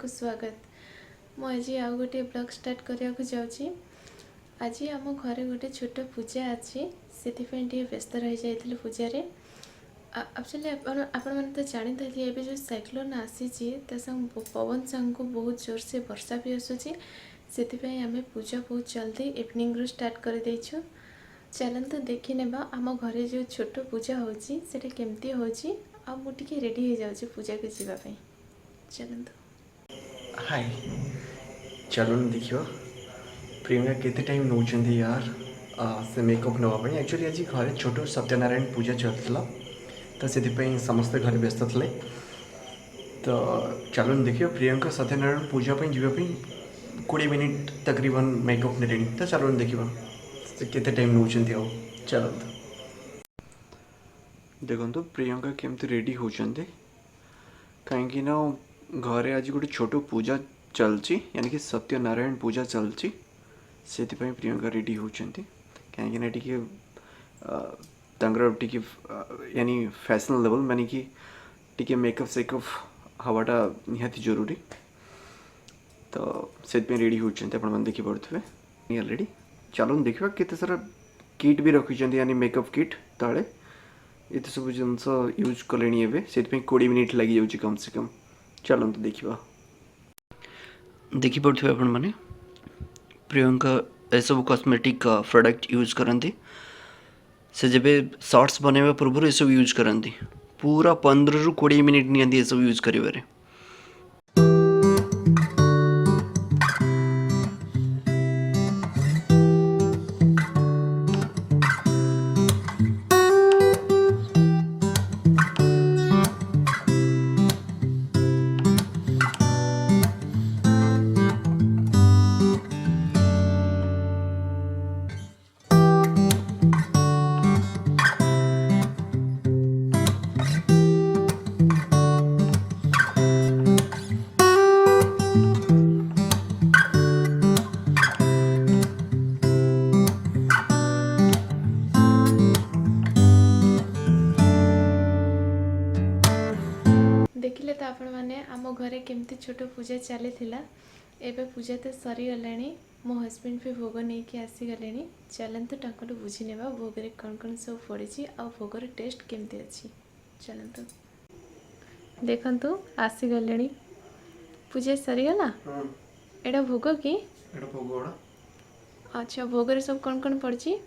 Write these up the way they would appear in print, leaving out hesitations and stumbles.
को स्वागत। मु आज आउ गोटे ब्लॉग स्टार्ट करने को जाऊँगी। आज आम घरे गोटे छोट पूजा अच्छी से व्यस्त रही जाइए पूजा रे। एक्चुअली आपण मैंने तो जानी थे जो साइक्लोन आसी पवन संग को बहुत जोर से वर्षा भी आसूसी से आम पूजा बहुत जल्दी इवनिंग रू स्टार्ट कर देछु। चलते देखी नेबा आम घरे जो छोट पूजा होची सेटा केमती होची आ मु टिके रेडी हो जाउची पूजा को जीवा पई। चलते हाय चलो देखियो प्रियंका केते टाइम नौचंदी यार से मेकअप नवा एक्चुअली आज घर छोट सत्यनारायण पूजा चलता तो से समस्ते घर व्यस्त थे। तो चलो देखियो प्रियंका सत्यनारायण पूजा जावाई 20 मिनिट तकरीबन मेकअप ने तो चलो देखियो से केते टाइम नौचंदी आ। चलो देखो प्रियंका केमती रेडी होचंदी कहीं ना घरे आज गोटे छोट पूजा चलची यानी कि सत्यनारायण पूजा चलची से प्रियंका रेडी होचंती कहीं टी टी यानी फैशन लेवल माने कि टी मेकअप सेकअप हवाटा निहाती जरूरी तो से रेडी होचंती आपण मन देखि पड़ुथबे ऑलरेडी। चलो देखिबा केते सारा किट भी रखिचंती यानी मेकअप किट तळे ये सब जिनस यूज कले एवं से 20 मिनिट लगी जाऊँगी कम से कम। चलते देखा देखिपे आपण मैंने प्रियंका सब कॉस्मेटिक प्रोडक्ट यूज करती से जब शॉर्ट्स बनवा पूर्व ये सब यूज करती पूरा 15 ରୁ 20 मिनिट नियंती ये सब यूज करिवारे। देखिले तो आपण मैंने आम घरे केमती छोट पूजा चली एबे पूजा तो सरीगला। मो हस्बैंड भी भोग नहीं कि आसीगले। चलते टाँकू बुझी नेबा भोग रे कौन कौन सब पड़ी आ भोगर टेस्ट केमती अच्छी। चलते देखंतु आसीगले पूजा सरीगला। एटा भोग कि अच्छा भोग रे सब कौन कौन पड़ी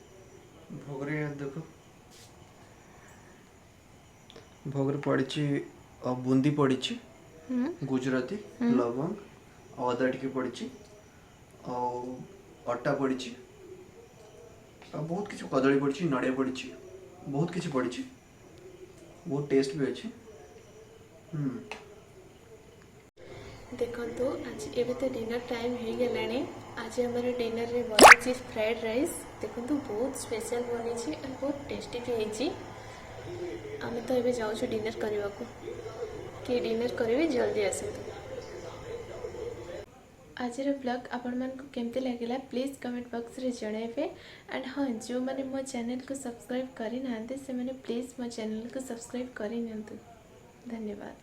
भोग रे देखो भोग रे पड़ी बूंदी पड़ी गुजराती लवंग अदा टी पड़ी अटा पड़ी बहुत किसी कदली पड़ी नड़िया पड़ी बहुत किसी पड़ी बहुत टेस्ट भी अच्छी। देखो आज एबे तो डिनर टाइम हो गलानी। आज हमारे डिनर रे बनी फ्राइड राइस देखो बहुत स्पेशल बनी और बहुत टेस्टी भी होती। आम तो ये जाऊँ डिनर करने को कि डिनर करेंगे जल्दी आसतु। आज ब्लॉग आपण मन को केमती लगे प्लीज कमेंट बॉक्स रे जणाइबे। एंड हाँ जो मैंने मो चैनल को सब्सक्राइब करी ना से मैंने प्लीज मो चैनल को सब्सक्राइब करी नियंतु। धन्यवाद।